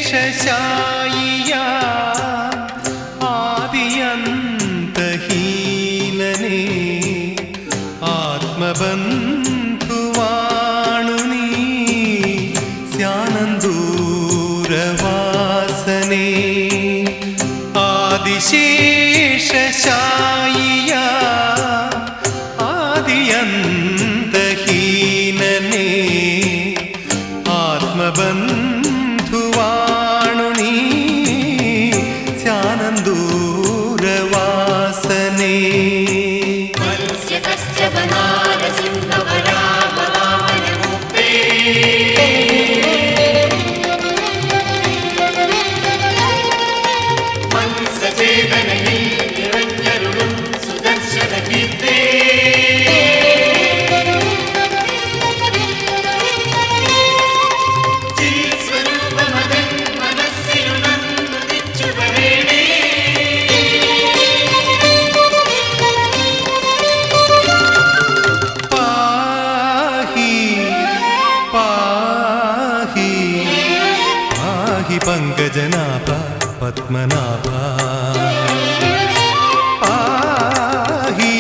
ಶೇಷಶಾಯಿಯ ಆದಿಯಂತಹೀನನೇ ಆತ್ಮಬಂಧುವಾಣು ನೀ ಸ್ಯಾನಂದೂರವಾಸನೆ ಆದಿಶೇಷಶಾಯಿಯ ಆದಿಯಂತಹೀನನೇ ಆತ್ಮಬಂಧುವಾಣು ನೀ ಸ್ಯಾನಂದೂರವಾಸನೆ पंकजनाभ पद्मनाभ पाहि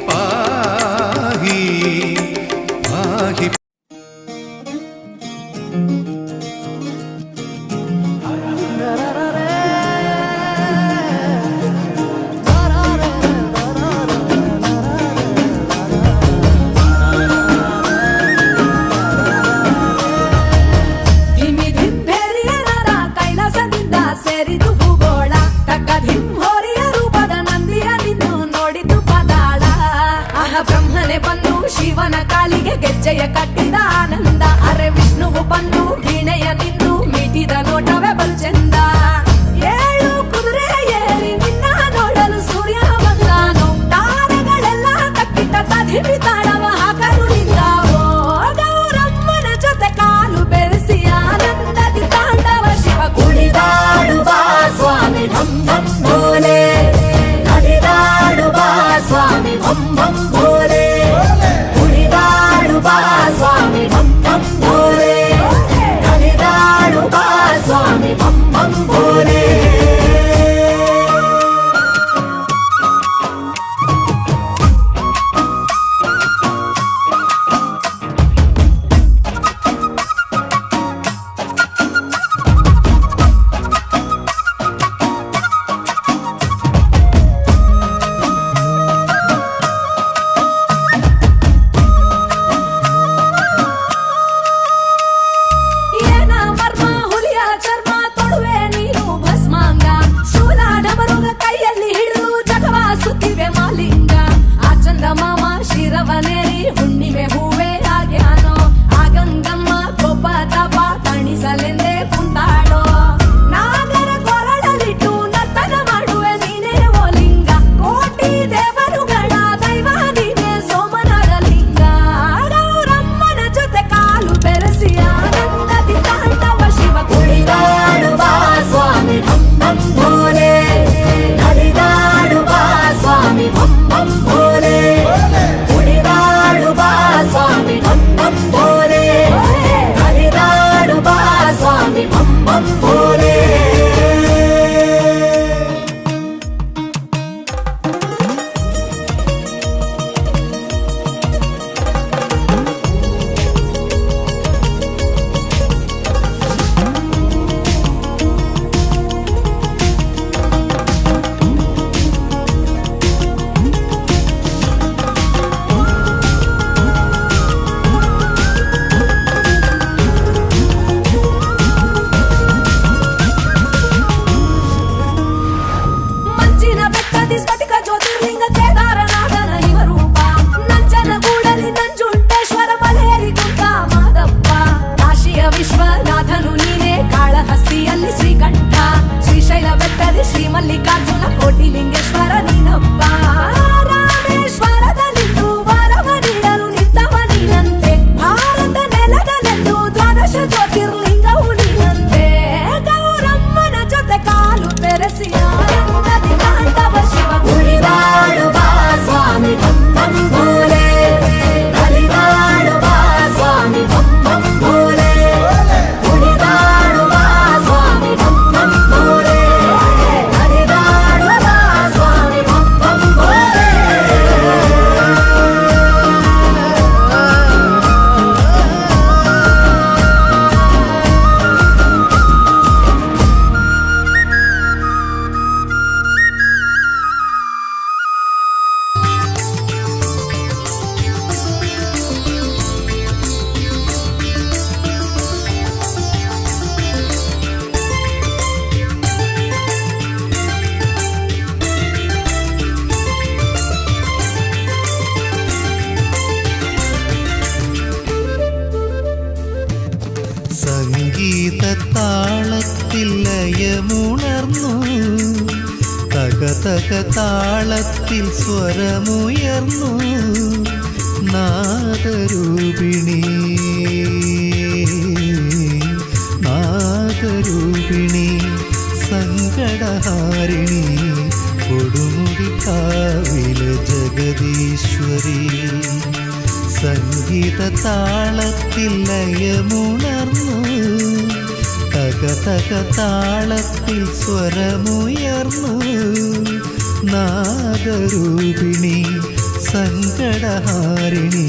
पाहि पाहि ಶಿವನ ಕಾಲಿಗೆ ಗೆಜ್ಜೆಯ ಕಟ್ಟಿದ ಆನಂದ ಅರೆ ವಿಷ್ಣುವು ಬಂದು ವೀಣೆಯ ನಿಂದು ಮಿಟಿದ ನೋಟವೇ ಬಲು ಚಂದ ಏಳು ಕುದುರೆ ಏರಿ ನಿನ್ನ ನೋಡಲು ಸೂರ್ಯ ಬಂದಾನು ತಾರೆಗಳೆಲ್ಲ ತಪ್ಪಿಟ್ಟ ತದಿಪಿ ತಾಳವ ಹಾಕಲು ನಿಂದಾವೋ ಗೌರಮ್ಮನ ಜೊತೆ ಕಾಲು ಬೆರೆಸಿ ಆನಂದದಿ ತಾಂಡವ ಶಿವ ಕುಣಿದಾಡುವ ಸ್ವಾಮಿ ಭಂ ಭಂ ಭೋಲೆ ನಡೆದಾಡುವ ಸ್ವಾಮಿ ಭಂ ಭಂ ಭೋಲೆ स्वामी भम भम भोले हरिदाड़ू बा स्वामी भम भम भोले ಹುಣ್ಣಿಮೆ ಹೂವೇ ಆಗ್ಯಾನೋ ಆ ಗಂಗಮ್ಮ ಕೊಬ್ಬ ತಪ ತಣಿಸಲೆಂದೇ ಕುಂತಾಳೋ ನಾಗರ ಕೊರಡಲಿಟ್ಟು ನರ್ತನ ಮಾಡುವೆ ನೀನೇ ಓ ಲಿಂಗ ಕೋಟಿ ದೇವರುಗಳ ದೈವ ನೀನೇ ಸೋಮನಾರ ಲಿಂಗ ಗೌರಮ್ಮನ ಜೊತೆ ಕಾಲು ಬೆರೆಸಿ ಆನಂದದಿ ತಾಂಡವ ಶಿವ ಕುಣಿದಾಡುವ ಸ್ವಾಮಿ ಭಂ ಭಂ ಭೋಲೆ ಹರಿದಾಡುವ ಸ್ವಾಮಿ ಭಂ ಭಂ ಭೋಲೆ स्वामी भम भम भोले हरिदाड़ू बा स्वामी भम भम भोले ವಿಶ್ವನಾಥನು ನೀನೇ ಕಾಳಹಸ್ತಿಯಲ್ಲಿ ಶ್ರೀಕಂಠ ಶ್ರೀಶೈಲ ಬೆಟ್ಟದಲ್ಲಿ ಶ್ರೀ ಮಲ್ಲಿಕಾರ್ಜುನ ಕೋಟಿ ಲಿಂಗೇಶ್ವರ ನೀನಪ್ಪ ರಾಮೇಶ್ವರದಲ್ಲಿದ್ದು ವರವ ನೀಡಲು ನಿಂತವ ನೀನಂತೆ ಭಾರತ ನೆಲದಲ್ಲೆಂದು ದ್ವಾದಶ ಜ್ಯೋತಿರ್ಲಿಂಗವು ನೀನಂತೆ ಗೌರಮ್ಮನ ಜೊತೆ ಕಾಲು ಬೆರೆಸಿ ಆನಂದದಿ ತಾಂಡವ ಶಿವ ಕುಣಿದಾಡುವ ಸ್ವಾಮಿ ಭಂ ಭಂ ಭೋಲೆ ಹರಿದಾಡುವ ಸ್ವಾಮಿ ಭಂ ಭಂ ಭೋಲೆ സംഗീത താളത്തിൽ ലയമുണർന്നു തക തക താളത്തിൽ സ്വരമുയർന്നു നാദരൂപിണി നാദരൂപിണി സങ്കടഹാരിണി കൊടുമുടിക്കാവിലെ ജഗദീശ്വരി സംഗീത താളത്തിൽ ലയമുണർന്നു തക തക താളത്തിൽ സ്വരമുയർന്നു നാദരൂപിണി സങ്കടഹാരിണി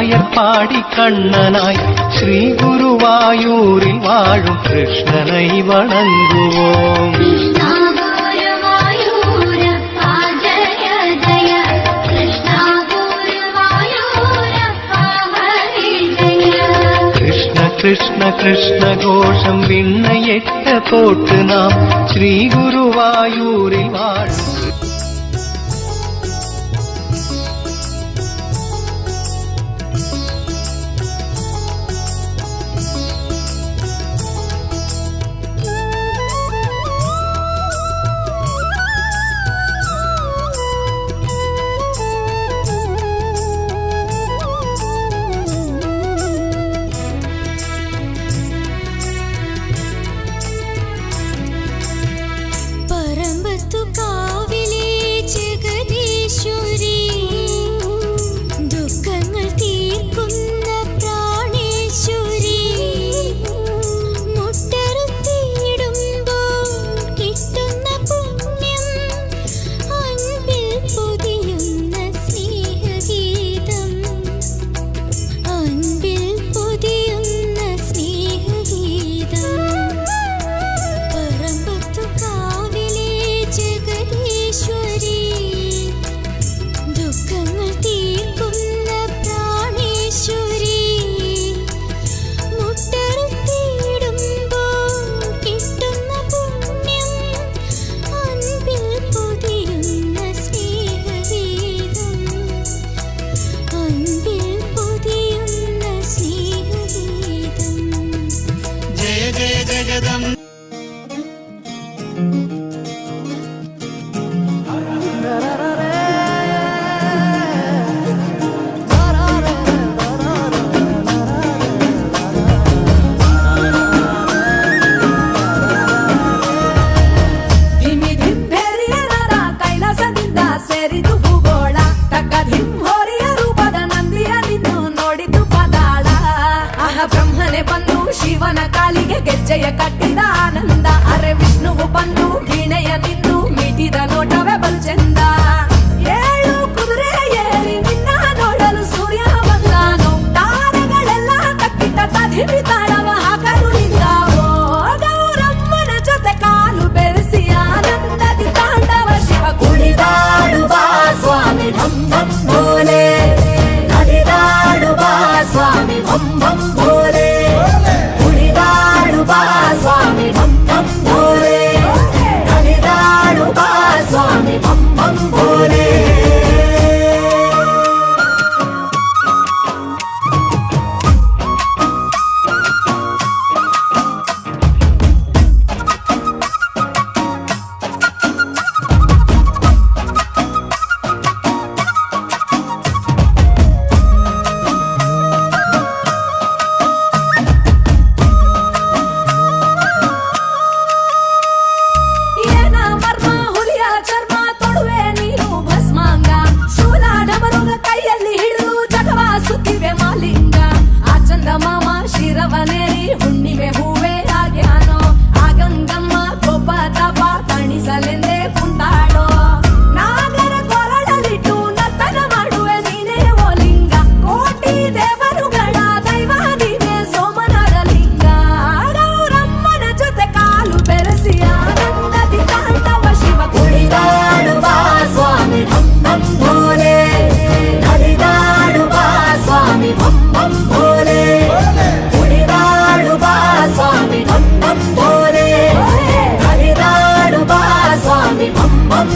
നായർ പാടി കണ്ണനായി ശ്രീ ഗുരുവായൂരിൽ വാഴും കൃഷ്ണനെ വണങ്ങുവോം. കൃഷ്ണ കൃഷ്ണ ഘോഷം വിണ്ണയെട്ട പോട്ട് നാം ശ്രീ ഗുരുവായൂരിൽ വാഴും. ಬ್ರಹ್ಮನೆ ಬಂದು ಶಿವನ ಕಾಲಿಗೆ ಗೆಜ್ಜೆಯ ಕಟ್ಟಿದ ಆನಂದ. ಅರೆ ವಿಷ್ಣುವು ಬಂದು ವೀಣೆಯ ನಿಂದು ಮೀಟಿದ ನೋಟವೇ ಬಲು ಚೆಂದ. ಏಳು ಕುದುರೆ ಏರಿ ನಿನ್ನ ನೋಡಲು ಸೂರ್ಯ ಬಂದಾನು. ತಾರೆಗಳೆಲ್ಲ ಕಟ್ಟಿಟ್ಟ ತದಿಮಿ ತಾಳವ ಹಾಕಲು ನಿಂತಾವೋ. ಗೌರಮ್ಮನ ಜೊತೆ ಕಾಲು ಬೆರೆಸಿ ಆನಂದದಿ ತಾಂಡವ ಶಿವ ಕುಣಿದಾಡುವ ಸ್ವಾಮಿ ಢಂ ಢಂ ಭೋಲೆ. ನಡೆದಾಡುವ ಸ್ವಾಮಿ ಭಂ ಭಂ ಭೋಲೆ. ಕುಣಿದಾಡುವ ಸ್ವಾಮಿ ಭಂ ಭಂ ಭೋಲೆ. ನಡೆದಾಡುವ ಸ್ವಾಮಿ ಭಂ ಭಂ ಭೋಲೆ. ಶಿರವನೇರಿ ಹುಣ್ಣಿಮೆ ಹೂವೇ ಆಗ್ಯಾನೋ. ಆ ಗಂಗಮ್ಮ ಕೋಪ ತಾಪ ತಣಿಸಲೆಂದೇ ಕುಂತಾಡೋ. ನಾಗರ ಕೊರಳಲಿಟ್ಟು ನರ್ತನ ಮಾಡುವೆ ನೀನೇ ಓ ಲಿಂಗ. ಕೋಟಿ ದೇವರುಗಳ ದೈವ ನೀನೇ ಸೋಮನಾಡ ಲಿಂಗ. ಗೌರಮ್ಮನ ಜೊತೆ ಕಾಲು ಬೆರೆಸಿ ಆನಂದದಿ ತಾಂಡವ ಶಿವ ಕುಣಿದಾಡುವ ಸ್ವಾಮಿ ಢಂ ಢಂ ಭೋಲೆ. ನಡೆದಾಡುವ ಸ್ವಾಮಿ ಭಂ ಭಂ ಭೋಲೆ. ಸ್ವಾಮಿ ಭಂ ಭಂ ಭೋಲೆ. ಹರಿದಾಡುವ ಸ್ವಾಮಿ ಭಂ ಭಂ